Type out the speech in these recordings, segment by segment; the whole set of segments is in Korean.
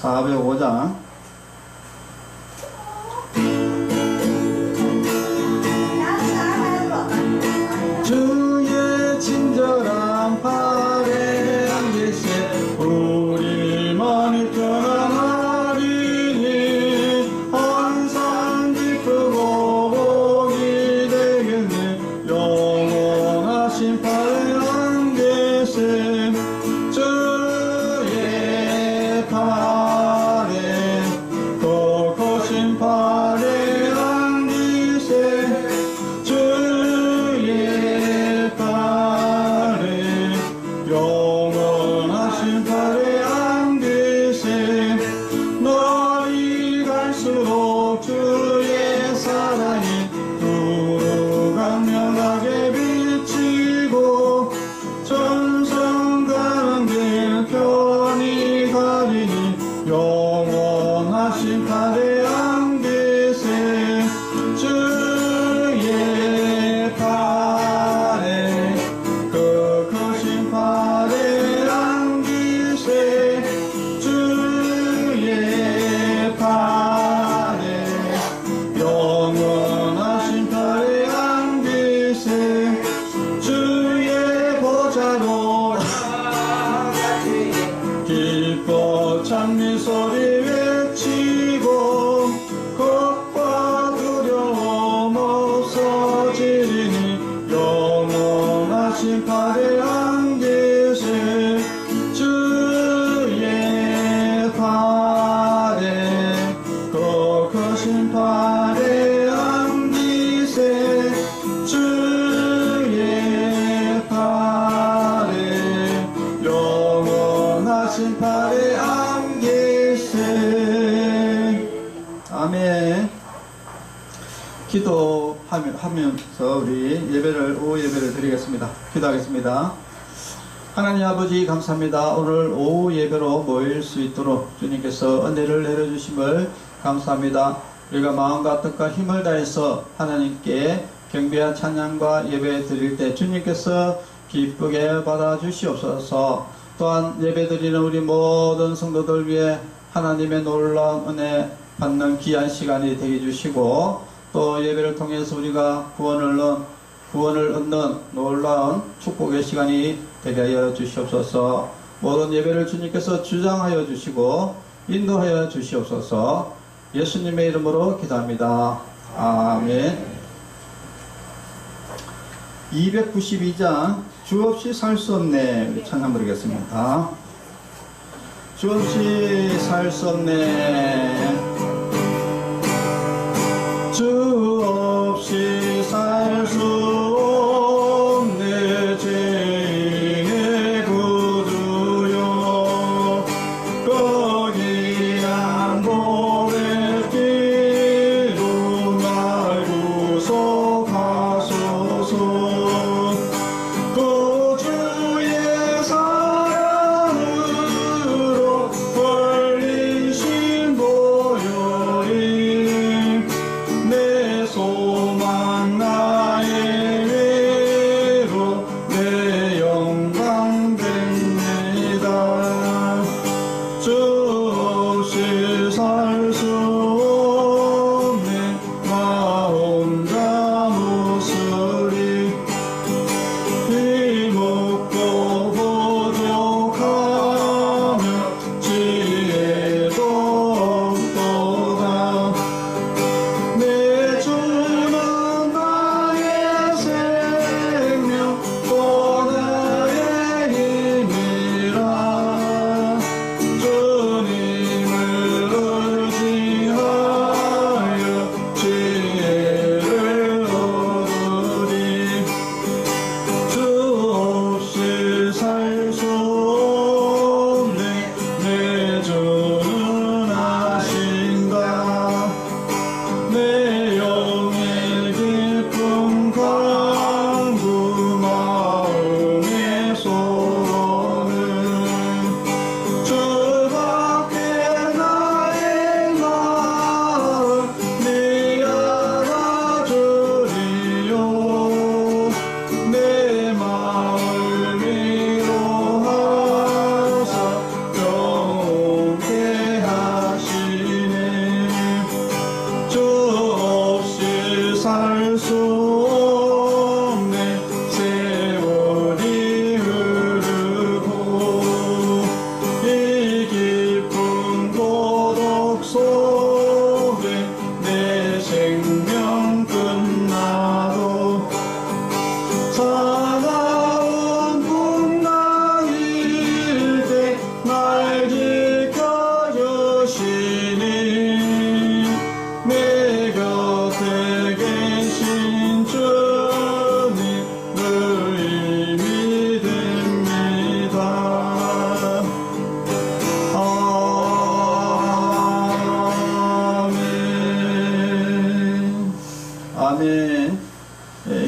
405장 주의 친절한 팔에 안기세 우리 마음이 편안하리니 항상 기쁘고 복이 되겠네 영원하신 팔에 안기세 주의 팔에 더 크신 팔에 안기세 영원하신 팔에 안기세 날이 갈수록 주의 사랑이 두루 강렬하게 비치고 천성 가는 길 편히 가리니 영원하신 팔에 안기세 주의 팔에 그 크신 팔에 안기세 주의 팔에 영원하신 팔에 안기세 주의 보좌로 기뻐 찬미 소리 외치고 겁과 두려움 없어지리니 영원하신 팔에 안기세 주의 팔에 더 크신 팔에 안기세 주의 팔에 영원하신 팔에 안기세 아멘. 기도하면서 우리 오후 예배를 드리겠습니다. 기도하겠습니다. 하나님 아버지 감사합니다. 오늘 오후 예배로 모일 수 있도록 주님께서 은혜를 내려주심을 감사합니다. 우리가 마음과 뜻과 힘을 다해서 하나님께 경배한 찬양과 예배 드릴 때 주님께서 기쁘게 받아주시옵소서. 또한 예배 드리는 우리 모든 성도들 위해 하나님의 놀라운 은혜 받는 귀한 시간이 되게 주시고 또 예배를 통해서 우리가 구원을 얻는 놀라운 축복의 시간이 되게 하여 주시옵소서. 모든 예배를 주님께서 주장하여 주시고 인도하여 주시옵소서. 예수님의 이름으로 기도합니다. 아멘. 292장 주 없이 살 수 없네. 우리 찬양 부르겠습니다. 주 없이 살 수 없네. 주 없이 살 수 없네. 죄의 구주여 거기한 보배 길로 날 구속하소서. 구주의 사랑으로 걸린 신보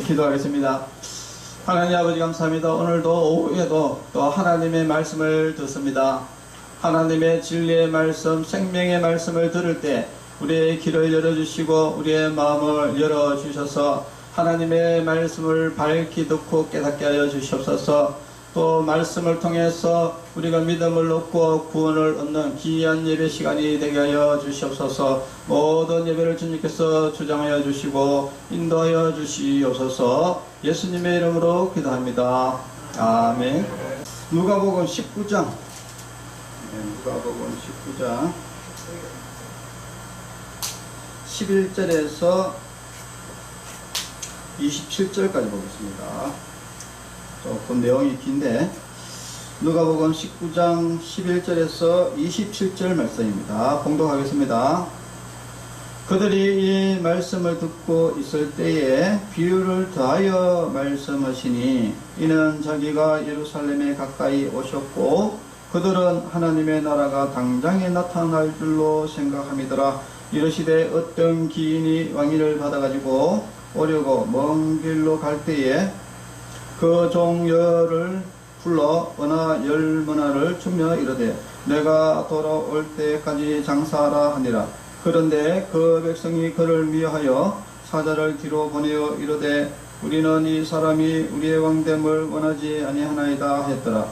기도하겠습니다. 하나님 아버지 감사합니다. 오늘도 오후에도 또 하나님의 말씀을 듣습니다. 하나님의 진리의 말씀, 생명의 말씀을 들을 때 우리의 귀를 열어주시고 우리의 마음을 열어주셔서 하나님의 말씀을 밝히 듣고 깨닫게 하여 주시옵소서. 또 말씀을 통해서 우리가 믿음을 얻고 구원을 얻는 귀한 예배 시간이 되게 하여 주시옵소서. 모든 예배를 주님께서 주장하여 주시고 인도하여 주시옵소서. 예수님의 이름으로 기도합니다. 아멘. 누가복음 19장 누가복음 19장 11절에서 27절까지 보겠습니다. 조금 내용이 긴데 누가복음 19장 11절에서 27절 말씀입니다. 봉독하겠습니다. 그들이 이 말씀을 듣고 있을 때에 비유를 더하여 말씀하시니 이는 자기가 예루살렘에 가까이 오셨고 그들은 하나님의 나라가 당장에 나타날 줄로 생각함이더라. 이르시되 어떤 기인이 왕위를 받아가지고 오려고 먼 길로 갈 때에 그 종여를 불러 은하 10문화를 주며 이르되 내가 돌아올 때까지 장사하라 하니라. 그런데 그 백성이 그를 미워하여 사자를 뒤로 보내어 이르되 우리는 이 사람이 우리의 왕됨을 원하지 아니하나이다 했더라.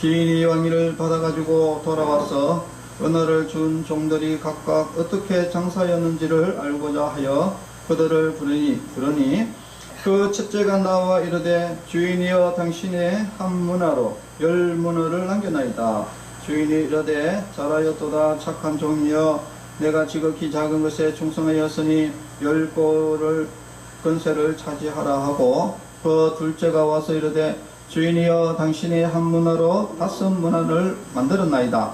기인이 왕위를 받아가지고 돌아와서 은하를 준 종들이 각각 어떻게 장사였는지를 알고자 하여 그들을 부르니 그 첫째가 나와 이르되 주인이여 당신의 한 문화로 10문화를 남겨나이다. 주인이 이르되 잘하였도다 착한 종이여 내가 지극히 작은 것에 충성하였으니 10골을 건세를 차지하라 하고 그 둘째가 와서 이르되 주인이여 당신의 한 문화로 5문화를 만들었나이다.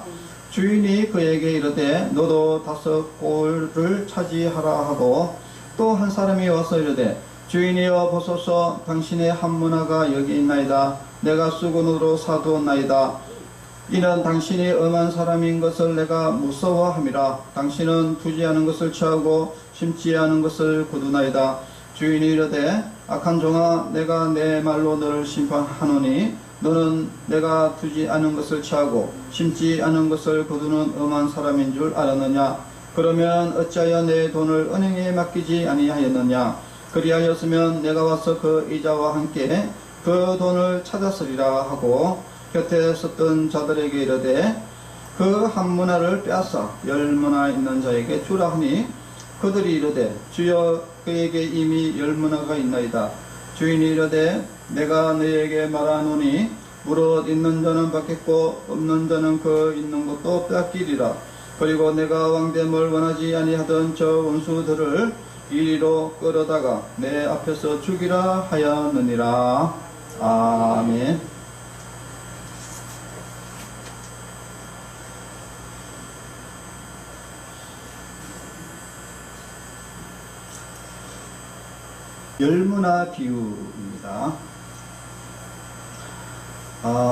주인이 그에게 이르되 너도 5골을 차지하라 하고 또 한 사람이 와서 이르되 주인이여 보소서 당신의 한 문화가 여기 있나이다. 내가 수건으로 사두었나이다. 이는 당신이 엄한 사람인 것을 내가 무서워함이라. 당신은 두지 않은 것을 취하고 심지 않은 것을 거두나이다. 주인이 이르되 악한 종아 내가 내 말로 너를 심판하노니 너는 내가 두지 않은 것을 취하고 심지 않은 것을 거두는 엄한 사람인 줄 알았느냐. 그러면 어찌하여 내 돈을 은행에 맡기지 아니하였느냐. 그리하였으면 내가 와서 그 이자와 함께 그 돈을 찾았으리라 하고 곁에 섰던 자들에게 이르되 그 한 문화를 빼앗아 10문화 있는 자에게 주라 하니 그들이 이르되 주여 그에게 이미 10문화가 있나이다. 주인이 이르되 내가 너에게 말하노니 무릇 있는 자는 받겠고 없는 자는 그 있는 것도 빼앗기리라. 그리고 내가 왕됨을 원하지 아니하던 저 원수들을 이리로 끌어다가 내 앞에서 죽이라 하였느니라. 아멘. 열문화 비유입니다.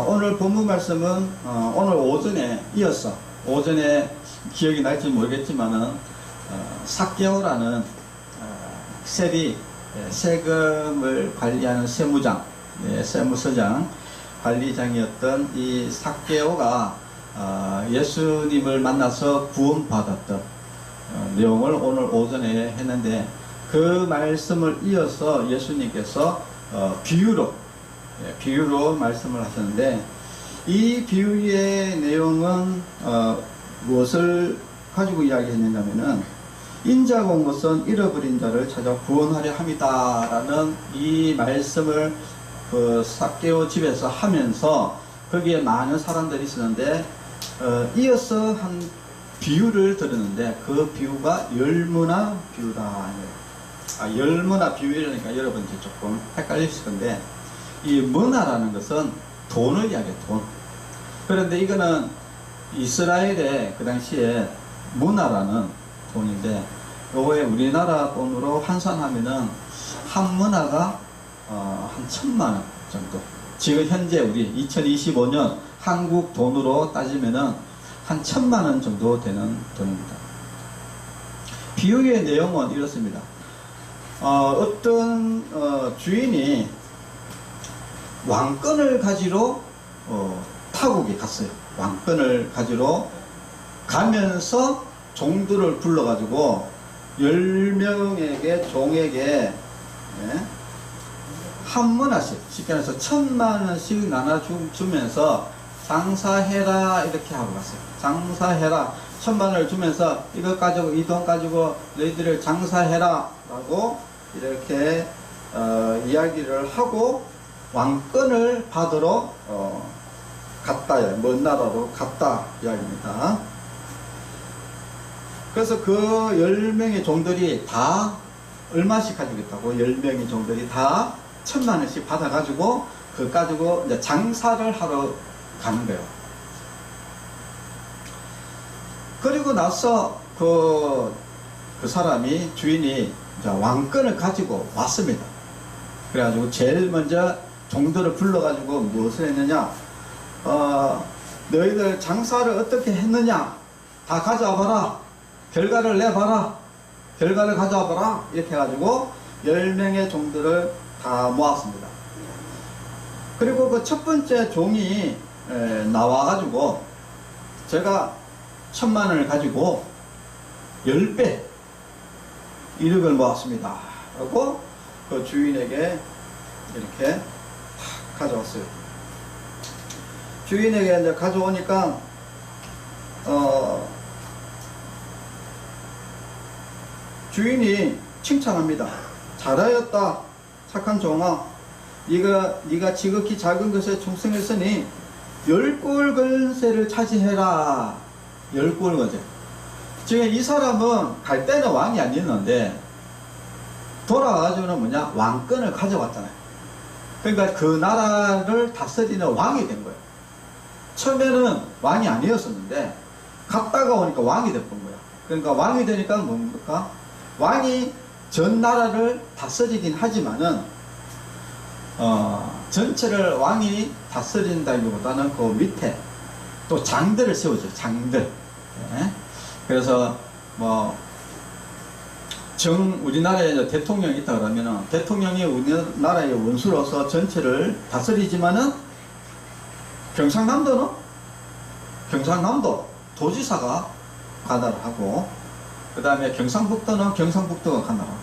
오늘 본문 말씀은 오늘 오전에 이어서 오전에 기억이 날지 모르겠지만은 삭개오라는 세금을 관리하는 세무장, 세무서장 관리장이었던 이 삭개오가 예수님을 만나서 구원받았던 내용을 오늘 오전에 했는데 그 말씀을 이어서 예수님께서 비유로 말씀을 하셨는데 이 비유의 내용은 무엇을 가지고 이야기했느냐면은 인자가 온 것은 잃어버린 자를 찾아 구원하려 함이다 라는 이 말씀을 그 삭개오 집에서 하면서 거기에 많은 사람들이 있었는데 이어서 한 비유를 들었는데 그 비유가 열문화 비유다. 열문화 비유 이러니까 여러분 이제 조금 헷갈리실 건데 이 문화라는 것은 돈을 이야기해요. 돈. 그런데 이거는 이스라엘의 그 당시에 문화라는 돈인데 요거에 우리나라 돈으로 환산하면은 한 문화가 한 1,000만 원 정도. 지금 현재 우리 2025년 한국 돈으로 따지면은 한 1,000만 원 정도 되는 돈입니다. 비유의 내용은 이렇습니다. 어떤 주인이 왕권을 가지러 타국에 갔어요. 왕권을 가지러 가면서 종들을 불러가지고 10명에게 종에게 한 문화씩, 쉽게 말해서 1000만원씩 나눠주면서 장사해라 이렇게 하고 갔어요. 장사해라, 1000만원을 주면서 이것 가지고, 이 돈 가지고 너희들을 장사해라 라고 이렇게 이야기를 하고 왕권을 받으러 갔다, 먼 나라로 갔다 이야기입니다. 그래서 그 10명의 종들이 다 얼마씩 가지고 있다고? 10명의 종들이 다 1000만원씩 받아가지고 그거 가지고 이제 장사를 하러 가는 거예요. 그리고 나서 그 사람이, 주인이 이제 왕권을 가지고 왔습니다. 그래가지고 제일 먼저 종들을 불러가지고 무엇을 했느냐, 너희들 장사를 어떻게 했느냐 다 가져와봐라, 결과를 내봐라, 결과를 가져와봐라 이렇게 해가지고 10명의 종들을 다 모았습니다. 그리고 그 첫 번째 종이 나와가지고 제가 1000만원을 가지고 10배 이득을 모았습니다 하고 그 주인에게 이렇게 가져왔어요. 주인에게 이제 가져오니까 주인이 칭찬합니다. 잘하였다 착한 종아, 네가 지극히 작은 것에 충성했으니 10골 권세를 차지해라. 10골 권세. 지금 이 사람은 갈 때는 왕이 아니었는데 돌아와가지고는 뭐냐, 왕권을 가져왔잖아요. 그러니까 그 나라를 다스리는 왕이 된 거예요. 처음에는 왕이 아니었었는데 갔다가 오니까 왕이 됐던 거예요. 그러니까 왕이 되니까 뭡니까? 왕이 전 나라를 다스리긴 하지만은 전체를 왕이 다스린다기보다는 그 밑에 또 장들을 세우죠. 장들. 그래서 뭐 우리나라에 이제 대통령이 있다 그러면은 대통령이 우리나라의 원수로서 전체를 다스리지만은 경상남도 도지사가 관할을 하고, 그 다음에 경상북도는 경상북도가 관할을 하고,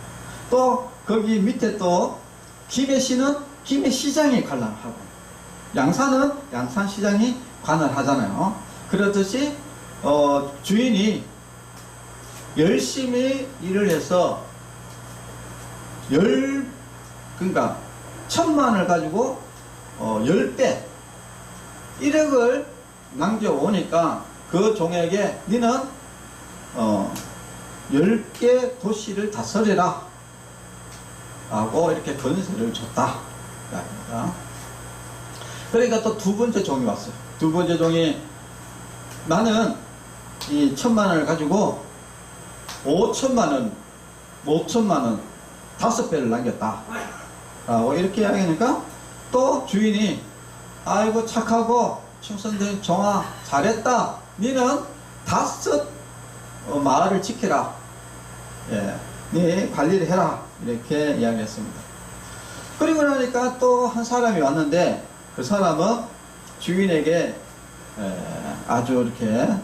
또 거기 밑에 또 김해시는 김해시장이 관할을 하고, 양산은 양산시장이 관할하잖아요. 그렇듯이 주인이 열심히 일을 해서 그러니까 1000만을 가지고 10배 1억을 남겨오니까 그 종에게 너는 10개 도시를 다스려라 하고 이렇게 권세를 줬다. 그러니까 또 두 번째 종이 왔어요. 두 번째 종이, 나는 이 1000만원을 가지고 5천만원 5배를 남겼다 라고 이렇게 이야기하니까 또 주인이, 아이고 착하고 충성된 종아 잘했다, 너는 5 마을을 지켜라, 네 관리를 해라 이렇게 이야기했습니다. 그리고 나니까 또 한 사람이 왔는데 그 사람은 주인에게 아주 이렇게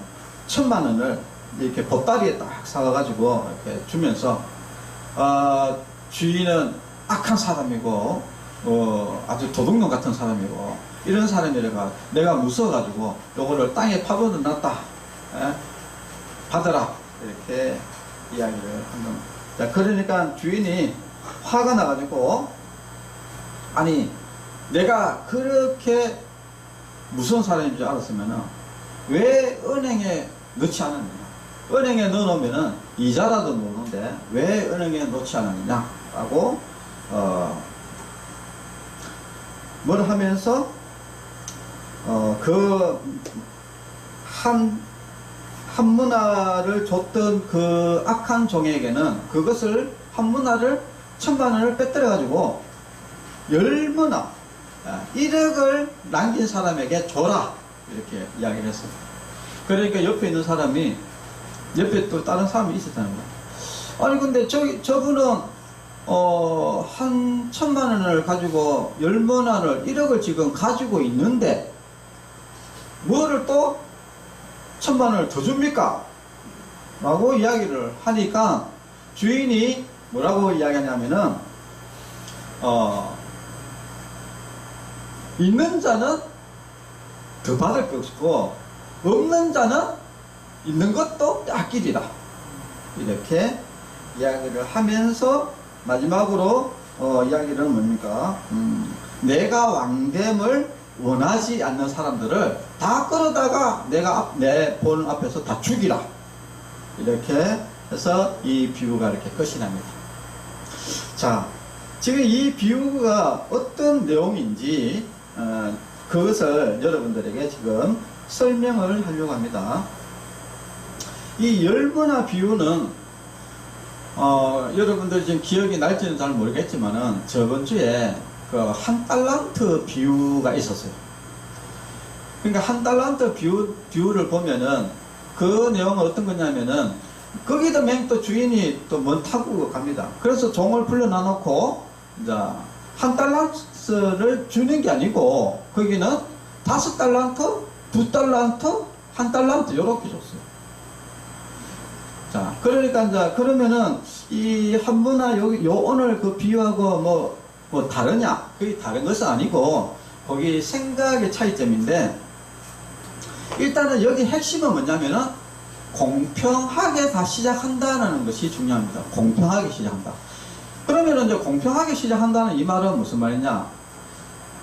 1000만원을 이렇게 보따리에 딱 사가지고 이렇게 주면서, 주인은 악한 사람이고 아주 도둑놈 같은 사람이고 이런 사람이라가 내가 무서워가지고 요거를 땅에 파묻어 놨다, 받아라 이렇게 이야기를 한 겁니다. 자, 그러니까 주인이 화가 나가지고, 아니 내가 그렇게 무서운 사람인 줄 알았으면 왜 은행에 넣지 않았느냐, 은행에 넣어놓으면 이자라도 넣는데 왜 은행에 넣지 않았느냐 라고 뭘 하면서 그 한 문화를 줬던 그 악한 종에게는 그것을 한 문화를 1000만원을 빼뜨려 가지고 10문화 1억을 남긴 사람에게 줘라 이렇게 이야기를 했어요. 그러니까 옆에 있는 사람이, 옆에 또 다른 사람이 있었다는 거예요. 아니 근데 저분은 한 1,000만 원을 가지고 10,000원을 1억을 지금 가지고 있는데 뭐를 또 1,000만 원을 더 줍니까? 라고 이야기를 하니까 주인이 뭐라고 이야기하냐면은 있는 자는 더 받을 것이고 없는 자는 있는 것도 뺏기리라, 이렇게 이야기를 하면서 마지막으로 이야기는 뭡니까? 내가 왕됨을 원하지 않는 사람들을 다 끌어다가 내가 내 본 앞에서 다 죽이라, 이렇게 해서 이 비유가 이렇게 끝이 납니다. 자, 지금 이 비유가 어떤 내용인지 그것을 여러분들에게 지금 설명을 하려고 합니다. 이 열무나 비유는 여러분들 지금 기억이 날지는 잘 모르겠지만은 저번 주에 그 한 달란트 비유가 있었어요. 그러니까 한 달란트 비유를 보면은 그 내용은 어떤 거냐면은 거기도 맹또 주인이 또 먼 타고 갑니다. 그래서 종을 불러 놔놓고 이제 한 달란트를 주는 게 아니고 거기는 5달란트, 2달란트, 1달란트 이렇게 줬어요. 자, 그러니까 이제 그러면은 이 한문화 요 오늘 그 비유하고 뭐 다르냐? 그게 다른 것은 아니고 거기 생각의 차이점인데, 일단은 여기 핵심은 뭐냐면은 공평하게 다 시작한다는 것이 중요합니다. 공평하게 시작한다. 그러면은 이제 공평하게 시작한다는 이 말은 무슨 말이냐?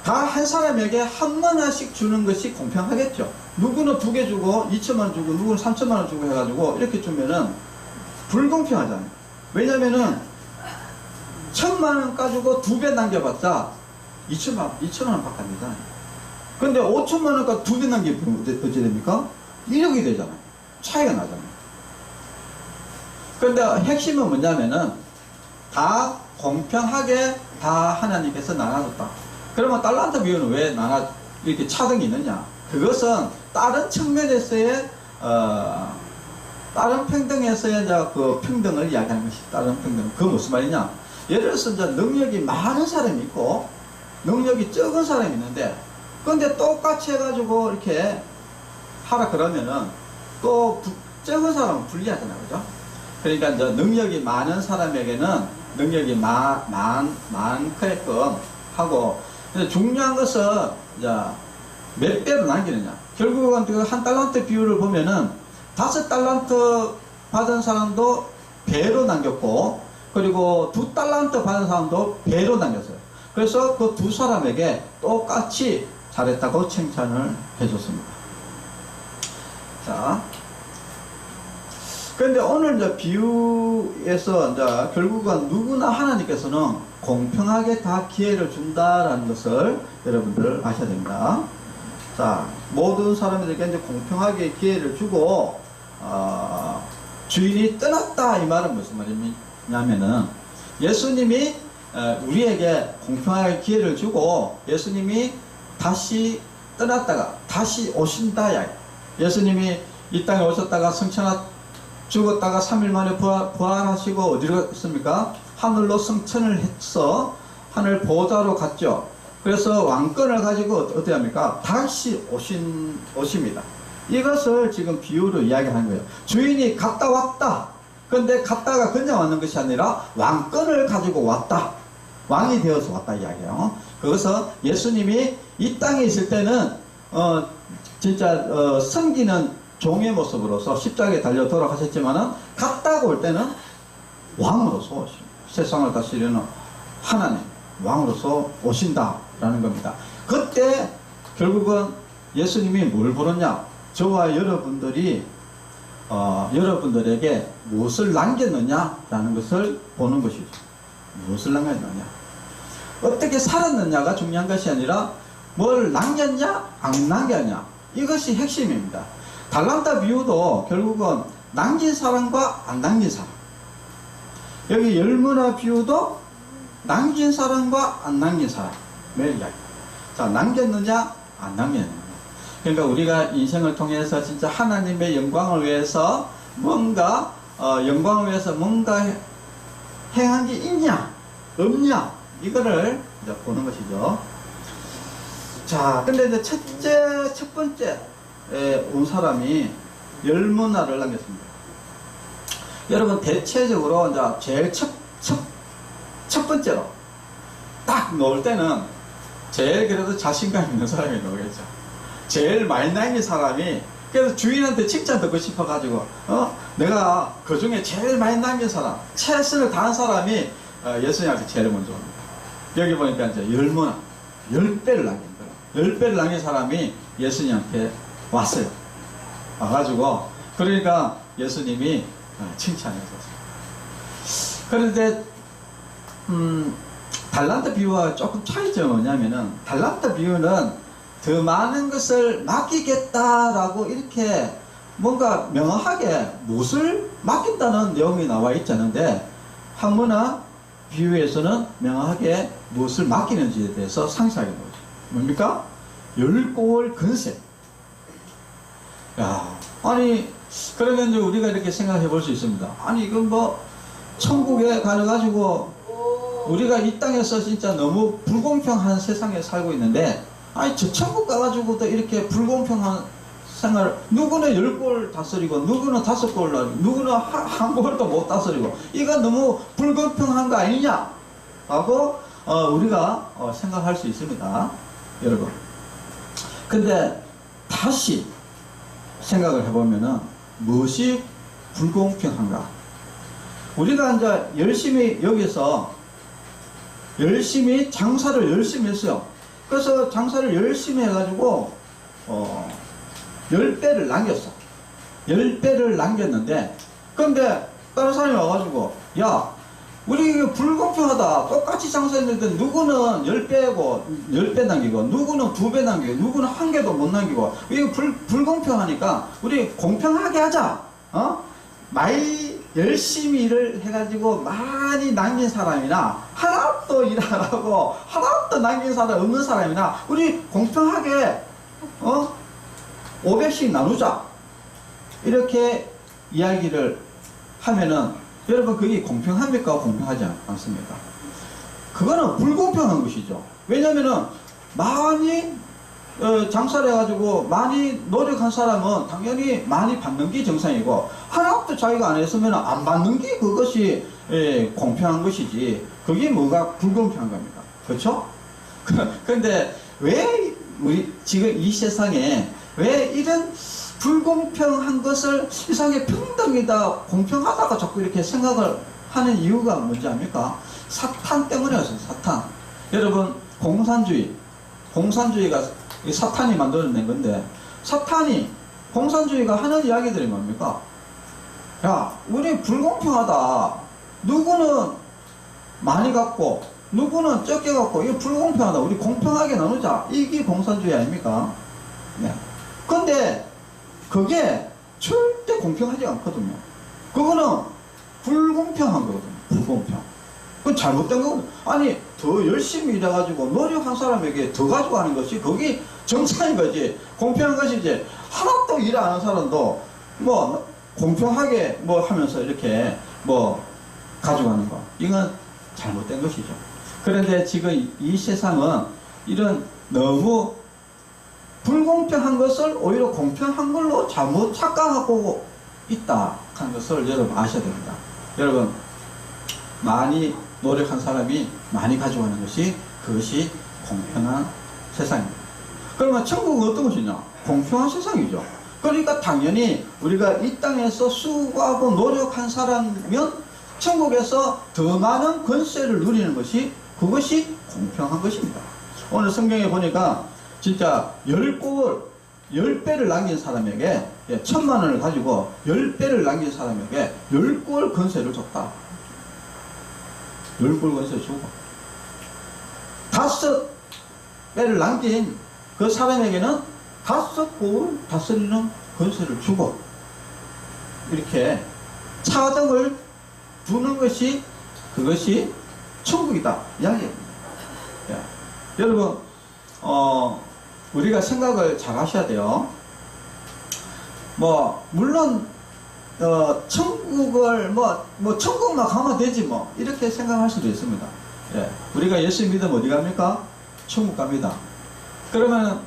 다 한 사람에게 한 문화씩 주는 것이 공평하겠죠. 누구는 2개 주고 2천만 원 주고 누구는 3천만 원 주고 해가지고 이렇게 주면은 불공평하잖아요. 왜냐면은 1,000만 원 가지고 2배 남겨봤자 2천만 원 밖에 안 되잖아요. 근데 5천만 원까지 2배 남기면 어찌 됩니까? 1억이 되잖아요. 차이가 나잖아요. 그런데 핵심은 뭐냐면은 다 공평하게 다 하나님께서 나눠줬다. 그러면 달란트 비유는 왜 이렇게 차등이 있느냐? 그것은 다른 측면에서의 다른 평등에서의 이제 그 평등을 이야기하는 것이 다른 평등. 그건 무슨 말이냐? 예를 들어서 이제 능력이 많은 사람이 있고 능력이 적은 사람이 있는데, 그런데 똑같이 해가지고 이렇게 하라 그러면은 또 적은 사람은 불리하잖아요, 그죠? 그러니까 이제 능력이 많은 사람에게는 능력이 많게끔 하고, 근데 중요한 것은 이제 몇 배로 남기느냐. 결국은 그 한 달란트 비율을 보면은 5달란트 받은 사람도 배로 남겼고, 그리고 2달란트 받은 사람도 배로 남겼어요. 그래서 그 두 사람에게 똑같이 잘했다고 칭찬을 해줬습니다. 자, 그런데 오늘 이제 비유에서 이제 결국은 누구나 하나님께서는 공평하게 다 기회를 준다라는 것을 여러분들 아셔야 됩니다. 자, 모든 사람들에게 이제 공평하게 기회를 주고, 주인이 떠났다, 이 말은 무슨 말이냐면은 예수님이 우리에게 공평하게 기회를 주고 예수님이 다시 떠났다가 다시 오신다. 예수님이 이 땅에 오셨다가 성천하 죽었다가 3일 만에 부활하시고 어디로 갔습니까? 하늘로 승천을 해서 하늘 보좌로 갔죠. 그래서 왕권을 가지고 어떻게 합니까? 다시 오십니다. 이것을 지금 비유로 이야기하는 거예요. 주인이 갔다 왔다. 그런데 갔다가 그냥 왔는 것이 아니라 왕권을 가지고 왔다. 왕이 되어서 왔다 이야기예요. 그것은 예수님이 이 땅에 있을 때는 진짜 섬기는 종의 모습으로서 십자가에 달려 돌아가셨지만은 갔다가 올 때는 왕으로서 오십니다. 세상을 다스리는 하나님 왕으로서 오신다라는 겁니다. 그때 결국은 예수님이 뭘 보느냐? 저와 여러분들이 여러분들에게 무엇을 남겼느냐라는 것을 보는 것이죠. 무엇을 남겼느냐? 어떻게 살았느냐가 중요한 것이 아니라 뭘 남겼냐 안 남겼냐, 이것이 핵심입니다. 달란트 비유도 결국은 남긴 사람과 안 남긴 사람, 여기 열무나 비유도 남긴 사람과 안 남긴 사람의 이야기. 자, 남겼느냐 안 남겼느냐. 그러니까 우리가 인생을 통해서 진짜 하나님의 영광을 위해서 뭔가 행한 게 있냐, 없냐? 이거를 이제 보는 것이죠. 자, 근데 이제 첫 번째 온 사람이 열문화를 남겼습니다. 여러분, 대체적으로 이제 제일 첫 번째로 딱 놓을 때는 제일 그래도 자신감 있는 사람이 놓겠죠. 제일 많이 남긴 사람이, 그래서 주인한테 칭찬 듣고 싶어가지고, 내가 그 중에 제일 많이 남긴 사람, 최선을 다한 사람이 예수님한테 제일 먼저 옵니다. 여기 보니까 이제 열문화, 10배를 남긴 거예요. 10배를 남긴 사람이 예수님한테 왔어요. 와가지고, 그러니까 예수님이 칭찬했었어요. 그런데, 달란트 비유와 조금 차이점이 뭐냐면은, 달란트 비유는 더 많은 것을 맡기겠다라고 이렇게 뭔가 명확하게 무엇을 맡긴다는 내용이 나와 있지 않은데, 한문화 비유에서는 명확하게 무엇을 맡기는지에 대해서 상세하게 보죠. 뭡니까? 열골 근세. 야, 아니, 그러면 이제 우리가 이렇게 생각해 볼 수 있습니다. 아니, 이건 뭐, 천국에 가가지고, 우리가 이 땅에서 진짜 너무 불공평한 세상에 살고 있는데, 아니, 저 천국 가가지고도 이렇게 불공평한 생활, 누구는 10골 다스리고, 누구는 5골, 누구는 한 골도 못 다스리고, 이거 너무 불공평한 거 아니냐? 라고, 우리가 생각할 수 있습니다. 여러분. 근데, 다시 생각을 해보면은, 무엇이 불공평한가? 우리가 이제 열심히 여기서 열심히 장사를 열심히 했어요. 그래서 장사를 열심히 해가지고 10배를 남겼어. 10배를 남겼는데, 근데 다른 사람이 와가지고, 야, 우리 이거 불공평하다. 똑같이 장사했는데 누구는 10배고 10배 남기고, 누구는 2배 남기고, 누구는 1개도 못 남기고, 이거 불공평하니까 우리 공평하게 하자. 많이 열심히 일을 해가지고 많이 남긴 사람이나, 하나도 일 안 하고 하나도 남긴 사람 없는 사람이나, 우리 공평하게 500씩 나누자, 이렇게 이야기를 하면은, 여러분, 그게 공평합니까? 공평하지 않습니까? 그거는 불공평한 것이죠. 왜냐면은 많이 장사를 해가지고 많이 노력한 사람은 당연히 많이 받는 게 정상이고, 하나도 자기가 안 했으면 안 받는 게 그것이 공평한 것이지, 그게 뭐가 불공평한 겁니까? 그렇죠? 근데 왜 우리 지금 이 세상에 왜 이런 불공평한 것을 세상에 평등이다, 공평하다고 자꾸 이렇게 생각을 하는 이유가 뭔지 압니까? 사탄 때문이었어요. 사탄. 여러분, 공산주의가 사탄이 만들어낸 건데, 사탄이, 공산주의가 하는 이야기들이 뭡니까? 야, 우리 불공평하다. 누구는 많이 갖고 누구는 적게 갖고, 이거 불공평하다. 우리 공평하게 나누자. 이게 공산주의 아닙니까? 네. 근데 그게 절대 공평하지 않거든요. 그거는 불공평한 거거든요. 불공평. 그건 잘못된 거거든요. 아니, 더 열심히 일해가지고 노력한 사람에게 더 가져가는 것이 그게 정상인 거지, 공평한 것이지. 하나도 일 안 하는 사람도 뭐 공평하게 뭐 하면서 이렇게 뭐 가져가는 거, 이건 잘못된 것이죠. 그런데 지금 이 세상은 이런 너무 불공평한 것을 오히려 공평한 걸로 잘못 착각하고 있다 하는 것을 여러분 아셔야 됩니다. 여러분, 많이 노력한 사람이 많이 가져가는 것이, 그것이 공평한 세상입니다. 그러면 천국은 어떤 것이냐? 공평한 세상이죠. 그러니까 당연히 우리가 이 땅에서 수고하고 노력한 사람이면 천국에서 더 많은 권세를 누리는 것이, 그것이 공평한 것입니다. 오늘 성경에 보니까 진짜 10배를 남긴 사람에게, 1,000만 원을 가지고 10배를 남긴 사람에게 10골 권세를 줬다. 10골 권세를 주고, 5배를 남긴 그 사람에게는 5골 다스리는 권세를 주고, 이렇게 차등을 두는 것이, 그것이 천국이다 이야기입니다. 여러분, 우리가 생각을 잘 하셔야 돼요. 물론 천국을 천국만 가면 되지 이렇게 생각할 수도 있습니다. 예. 우리가 예수 믿으면 어디 갑니까? 천국 갑니다. 그러면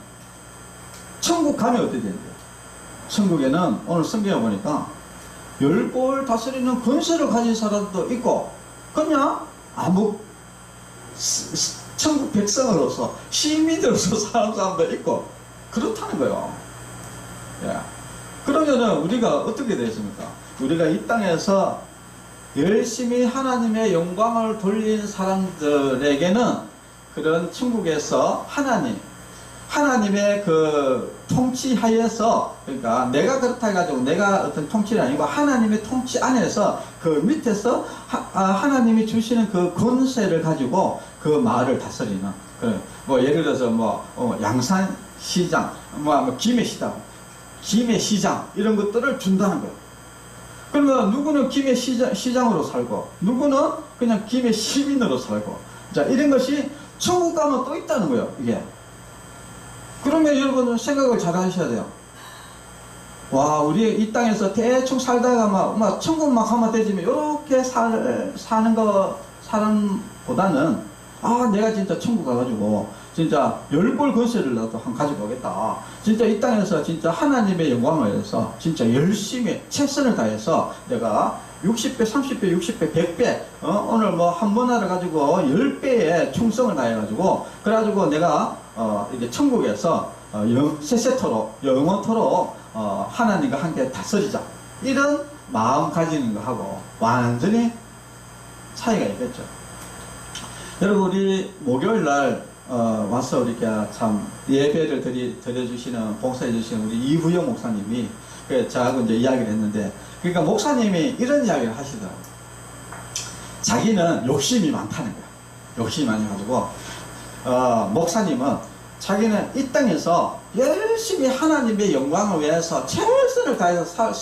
천국 가면 어떻게 되는데요? 천국에는 오늘 성경에 보니까 열골 다스리는 권세를 가진 사람도 있고 그냥 아무 천국 백성으로서 시민으로서 사는 사람도 있고 그렇다는 거예요. 예. 그러면은 우리가 어떻게 되겠습니까? 우리가 이 땅에서 열심히 하나님의 영광을 돌린 사람들에게는 그런 천국에서 하나님의 그 통치 하에서, 그러니까 내가 그렇다 해가지고 내가 어떤 통치가 아니고 하나님의 통치 안에서 그 밑에서 하나님이 주시는 그 권세를 가지고 그 마을을 다스리는, 뭐 예를 들어서 양산시장, 김해시장 이런 것들을 준다는 거예요. 그러면 누구는 김해 시장으로 살고 누구는 그냥 김해 시민으로 살고, 자, 이런 것이 천국 가면 또 있다는 거예요. 이게. 그러면 여러분은 생각을 잘 하셔야 돼요. 와, 우리 이 땅에서 대충 살다가 막 천국만 가면 되지만 이렇게 사는 사람보다는 내가 진짜 천국 가가지고 진짜 열골 권세를 나도 가지고 오겠다. 진짜 이 땅에서 진짜 하나님의 영광을 위해서 진짜 열심히 최선을 다해서 내가 60배, 30배, 60배, 100배, 오늘 뭐 한 문화를 가지고 10배의 충성을 다해가지고, 그래가지고 내가, 이제 천국에서, 세세토록, 영원토록, 하나님과 함께 다스리자. 이런 마음 가지는 거하고 완전히 차이가 있겠죠. 여러분, 우리 목요일 날, 와서 이렇게 참 예배를 드려주시는, 봉사해주시는 우리 이후영 목사님이, 저하고 이제 이야기를 했는데, 그러니까 목사님이 이런 이야기를 하시더라고요. 자기는 욕심이 많다는 거야. 욕심이 많아가지고, 목사님은 자기는 이 땅에서 열심히 하나님의 영광을 위해서 최선을 다해서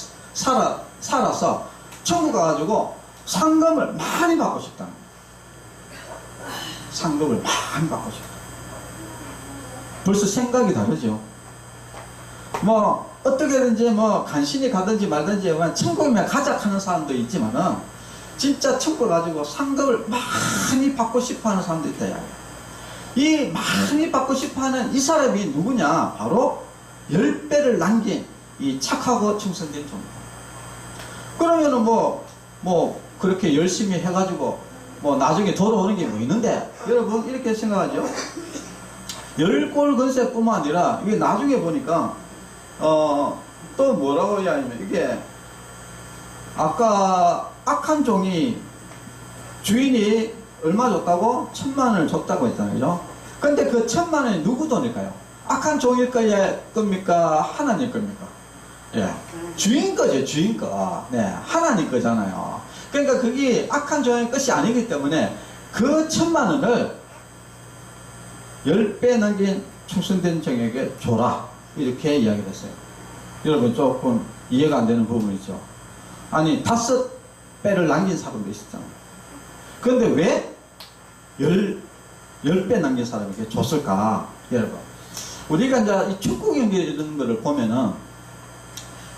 살아서 천국 가가지고 상금을 많이 받고 싶다는 거야. 상금을 많이 받고 싶다. 벌써 생각이 다르죠. 어떻게든지 간신히 가든지 말든지 천국에 가자 하는 사람도 있지만은 진짜 천국 가지고 상급을 많이 받고 싶어 하는 사람도 있다. 이 많이 받고 싶어 하는 이 사람이 누구냐? 바로 10배를 남긴 이 착하고 충성된 종이다. 그러면은 그렇게 열심히 해가지고 나중에 돌아오는 게 있는데, 여러분 이렇게 생각하죠? 열골 권세뿐만 아니라 이게 나중에 보니까 또 뭐라고 하냐면, 이게 아까 악한 종이 주인이 얼마 줬다고? 10,000,000원을 줬다고 했잖아요. 근데 그 10,000,000원이 누구 돈일까요? 악한 종일 겁니까? 하나님 겁니까? 예, 주인 거죠. 주인 거. 네, 하나님 거잖아요. 그러니까 그게 악한 종의 것이 아니기 때문에 그 10,000,000원을 10배 넘긴 충성된 종에게 줘라, 이렇게 이야기를 했어요. 여러분 조금 이해가 안 되는 부분이 있죠. 아니 5배를 남긴 사람도 있었잖아요. 그런데 왜 10배 남긴 사람에게 줬을까? 여러분, 우리가 이제 이 축구 경기 이런 거를 보면은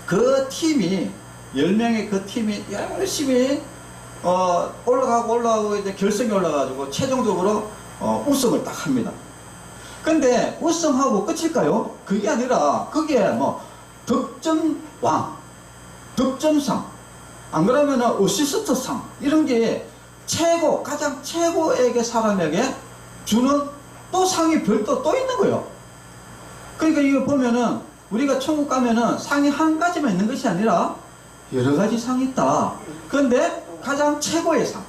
그 팀이 10명의 그 팀이 열심히 올라가고 이제 결승에 올라가지고 최종적으로 우승을 딱 합니다. 근데 우승하고 끝일까요? 그게 아니라 그게 득점왕, 득점상, 안 그러면 어시스트상, 이런 게 가장 최고에게 사람에게 주는 또 상이 별도 또 있는 거예요. 그러니까 이거 보면은 우리가 천국 가면은 상이 한 가지만 있는 것이 아니라 여러 가지 상이 있다. 그런데 가장 최고의 상,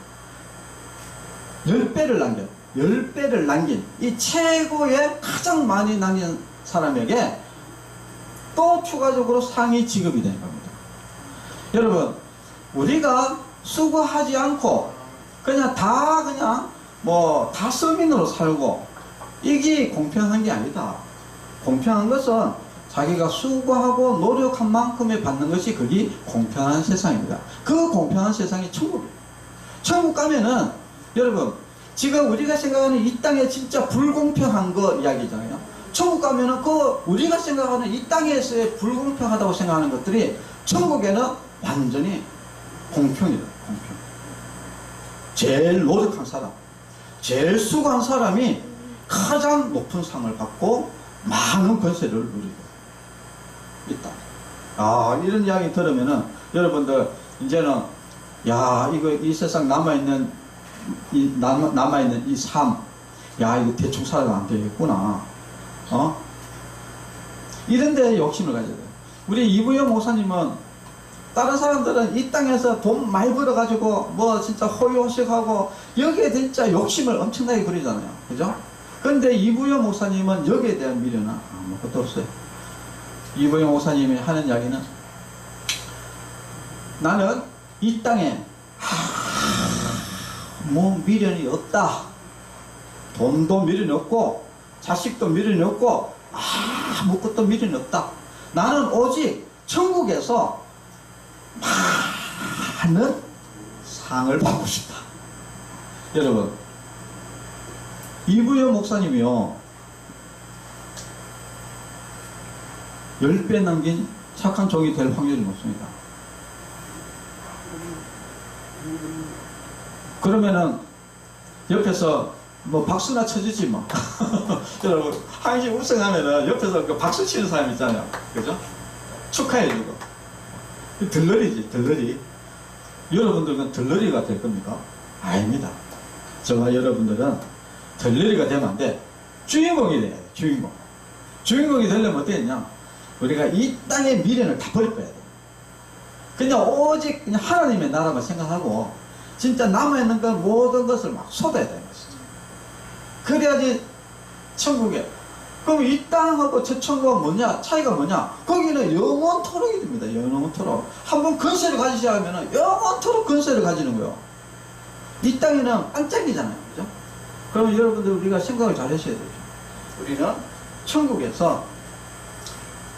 10배를 남긴 이 최고의 가장 많이 남긴 사람에게 또 추가적으로 상이 지급이 되는 겁니다. 여러분, 우리가 수고하지 않고 그냥 다 서민으로 살고 이게 공평한 게 아니다. 공평한 것은 자기가 수고하고 노력한 만큼에 받는 것이 그게 공평한 세상입니다. 그 공평한 세상이 천국이에요. 천국 가면은 여러분, 지금 우리가 생각하는 이 땅에 진짜 불공평한 거 이야기잖아요. 천국 가면은 우리가 생각하는 이 땅에서의 불공평하다고 생각하는 것들이 천국에는 완전히 공평이다. 공평. 제일 노력한 사람, 제일 수고한 사람이 가장 높은 상을 받고 많은 권세를 누리고 있다. 아, 이런 이야기 들으면은 여러분들 이제는 야, 이거 이 세상 남아있는 이 삶, 야, 이거 대충 살아도 안 되겠구나. 이런 데 욕심을 가져야 돼요. 우리 이부영 목사님은 다른 사람들은 이 땅에서 돈 많이 벌어가지고 뭐 진짜 호의호식하고 여기에 진짜 욕심을 엄청나게 부리잖아요. 그죠? 그런데 이부영 목사님은 여기에 대한 미련은 아무것도 없어요. 이부영 목사님이 하는 이야기는 나는 이 땅에 뭐 미련이 없다. 돈도 미련이 없고 자식도 미련이 없고 아무것도 미련이 없다. 나는 오직 천국에서 많은 상을 받고 싶다. 여러분, 이부영 목사님이요 10배 넘긴 착한 종이 될 확률이 높습니다. 그러면은 옆에서 뭐 박수나 쳐주지 뭐. 여러분, 한시 우승하면은 옆에서 그 박수 치는 사람 있잖아요. 그죠? 축하해주고. 들러리지, 들러리. 여러분들은 들러리가 될 겁니까? 아닙니다. 저와 여러분들은 들러리가 되면 안 돼. 주인공이 돼야 돼, 주인공. 주인공이 되려면 어떻겠냐? 우리가 이 땅의 미련을 다 버려야 돼. 그냥 오직 그냥 하나님의 나라만 생각하고 진짜 남아있는 그 모든 것을 막 쏟아야 되는 것이죠. 그래야지 천국에. 그럼 이 땅하고 저 천국은 뭐냐? 차이가 뭐냐? 거기는 영원토록이 됩니다. 영원토록. 한번 권세를 가지셔야 하면 영원토록 권세를 가지는 거예요. 이 땅에는 반짝이잖아요. 그죠? 그러면 여러분들 우리가 생각을 잘 하셔야 되죠. 우리는 천국에서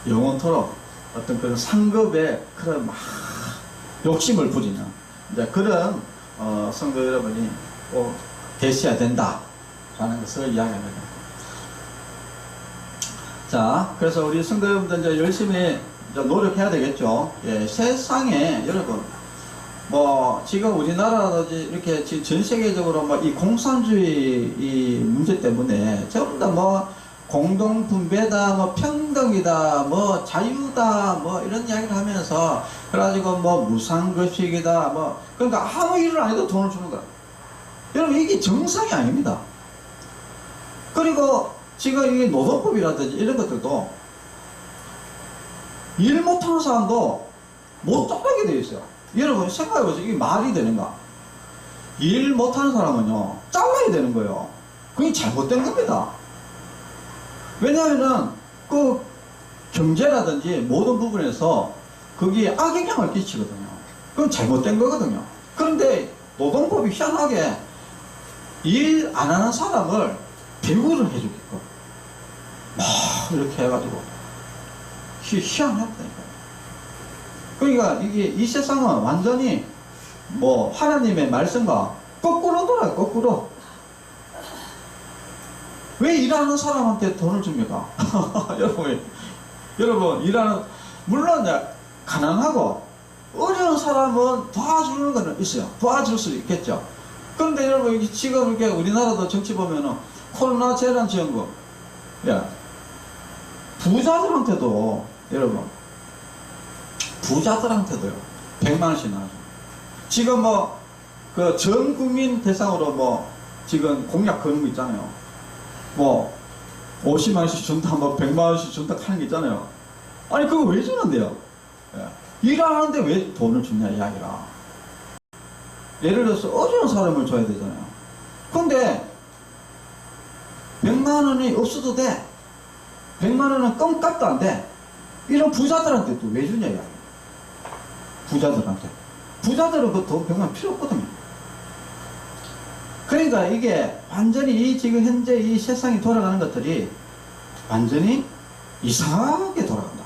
영원토록 어떤 그런 상급의 그런 막 욕심을 부리는 이제 그런 성도 여러분이 꼭 되셔야 된다 라는 것을 이야기합니다. 자, 그래서 우리 성도 여러분들 이제 열심히 이제 노력해야 되겠죠. 예, 세상에 여러분 뭐 지금 우리나라라든지 이렇게 지금 전 세계적으로 뭐 이 공산주의 이 문제 때문에 전부 다 뭐 공동 분배다, 뭐 평등이다, 뭐 자유다, 뭐 이런 이야기를 하면서 그래가지고 뭐 무상급식이다, 뭐 그러니까 아무 일을 안 해도 돈을 주는 거야. 여러분 이게 정상이 아닙니다. 그리고 지금 이게 노동법이라든지 이런 것들도 일 못하는 사람도 못 따르게 되어 있어요. 여러분 생각해보세요. 이게 말이 되는가? 일 못하는 사람은요 잘라야 되는 거예요. 그게 잘못된 겁니다. 왜냐하면은 그 경제라든지 모든 부분에서 거기에 악영향을 끼치거든요. 그건 잘못된 거거든요. 그런데 노동법이 희한하게 일 안 하는 사람을 배우를 해주게끔 막 이렇게 해가지고 희한하다니까요. 그러니까 이게 이 세상은 완전히 뭐 하나님의 말씀과 거꾸로 돌아요. 거꾸로. 왜 일하는 사람한테 돈을 줍니까? 여러분 일하는 물론 가난하고 어려운 사람은 도와주는 거는 있어요. 도와줄 수 있겠죠. 그런데 여러분 지금 이렇게 우리나라도 정치 보면은 코로나 재난지원금, 야 부자들한테도 여러분 부자들한테도요 100만 원씩 나와요. 지금 뭐 그 전 국민 대상으로 뭐 지금 공약 거는 거 있잖아요. 뭐 50만 원씩 준다, 뭐 100만 원씩 준다 하는 게 있잖아요. 아니 그거 왜 주는데요? 일하는데 왜 돈을 주냐 이야기라. 예를 들어서 어려운 사람을 줘야 되잖아요. 근데 100만 원이 없어도 돼. 100만 원은 껌값도 안 돼. 이런 부자들한테 또 왜 주냐 이야기. 부자들한테. 부자들은 그 돈 100만 원 필요 없거든요. 그러니까 이게 완전히 이 지금 현재 이 세상이 돌아가는 것들이 완전히 이상하게 돌아간다.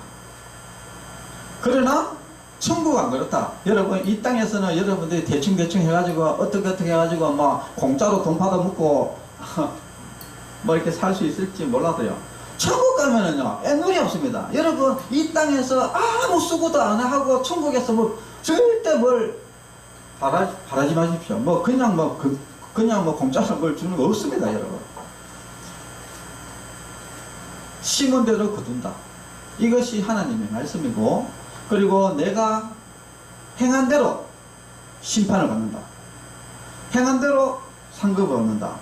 그러나 천국은 안 그렇다. 여러분 이 땅에서는 여러분들이 대충 해가지고 어떻게 해가지고 막 공짜로 돈 받아 먹고 뭐 이렇게 살 수 있을지 몰라도요. 천국 가면은요 애누리 없습니다. 여러분 이 땅에서 아무 수고도 안 하고 천국에서 뭐 절대 뭘 바라지 마십시오. 뭐 그냥 뭐 그냥 뭐 공짜로 뭘 주는 거 없습니다, 여러분. 심은 대로 거둔다. 이것이 하나님의 말씀이고, 그리고 내가 행한 대로 심판을 받는다. 행한 대로 상급을 얻는다.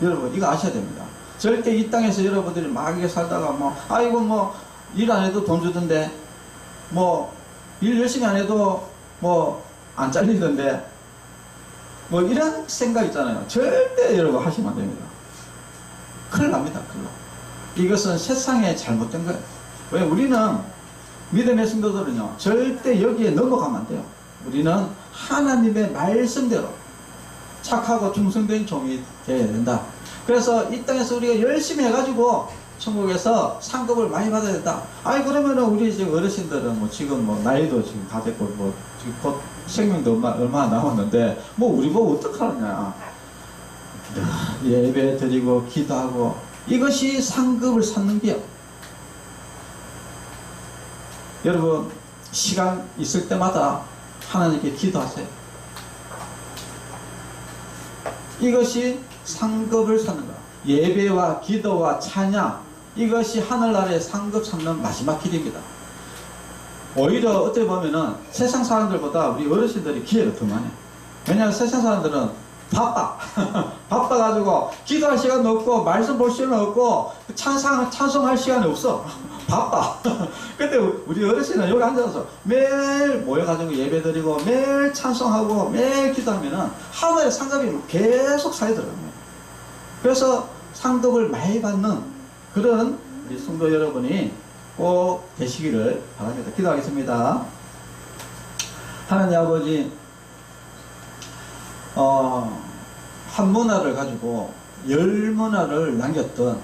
여러분, 이거 아셔야 됩니다. 절대 이 땅에서 여러분들이 막 이렇게 살다가 뭐, 아이고 뭐 일 안 해도 돈 주던데, 뭐 일 열심히 안 해도 뭐 안 잘리던데, 뭐 이런 생각 있잖아요. 절대 여러분 하시면 안 됩니다. 큰일 납니다. 큰일 나. 이것은 세상에 잘못된 거예요. 왜? 우리는 믿음의 성도들은요, 절대 여기에 넘어가면 안 돼요. 우리는 하나님의 말씀대로 착하고 충성된 종이 되어야 된다. 그래서 이 땅에서 우리가 열심히 해가지고 천국에서 상급을 많이 받아야 된다. 아니 그러면은 우리 지금 어르신들은 뭐 지금 뭐 나이도 지금 다 됐고 뭐 지금 곧 생명도 얼마 남았는데 뭐 우리 보고 어떡하느냐. 예배 드리고 기도하고 이것이 상급을 쌓는 게요. 여러분 시간 있을 때마다 하나님께 기도하세요. 이것이 상급을 쌓는 거야. 예배와 기도와 찬양, 이것이 하늘나라의 상급 쌓는 마지막 길입니다. 오히려 어떻게 보면은 세상 사람들보다 우리 어르신들이 기회가 더 많아요. 왜냐하면 세상 사람들은 바빠. 바빠가지고 기도할 시간도 없고 말씀 볼 시간도 없고 찬송할 시간이 없어. 바빠. 근데 우리 어르신은 여기 앉아서 매일 모여가지고 예배드리고 매일 찬송하고 매일 기도하면은 하루에 상급이 계속 쌓이더라고요. 그래서 상급을 많이 받는 그런 우리 성도 여러분이 꼭 되시기를 바랍니다. 기도하겠습니다. 하나님 아버지, 한 문화를 가지고 10문화를 남겼던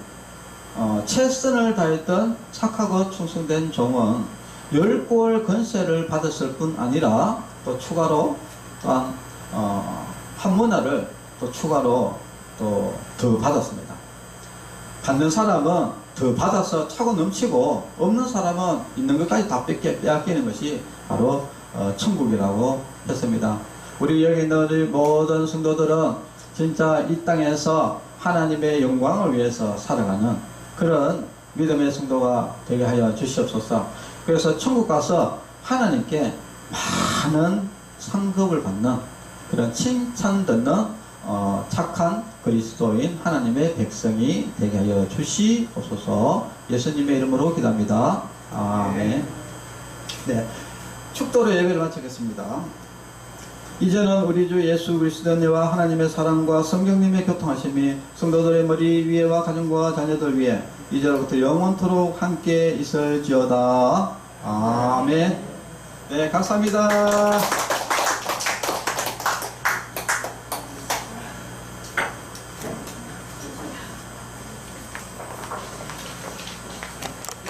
최선을 다했던 착하고 충성된 종은 10골 권세를 받았을 뿐 아니라 또 추가로 또한 한 문화를 또 추가로 또 더 받았습니다. 받는 사람은 더 받아서 차고 넘치고 없는 사람은 있는 것까지 다 빼앗기는 것이 바로 천국이라고 했습니다. 우리 여기 있는 우리 모든 성도들은 진짜 이 땅에서 하나님의 영광을 위해서 살아가는 그런 믿음의 성도가 되게 하여 주시옵소서. 그래서 천국 가서 하나님께 많은 상급을 받는 그런 칭찬 듣는 착한 그리스도인 하나님의 백성이 되게 하여 주시옵소서. 예수님의 이름으로 기도합니다. 아멘. 네, 축도로 예배를 마치겠습니다. 이제는 우리 주 예수 그리스도와 하나님의 사랑과 성령님의 교통하심이 성도들의 머리 위에와 가정과 자녀들 위에 이제로부터 영원토록 함께 있을지어다. 아멘. 네, 감사합니다.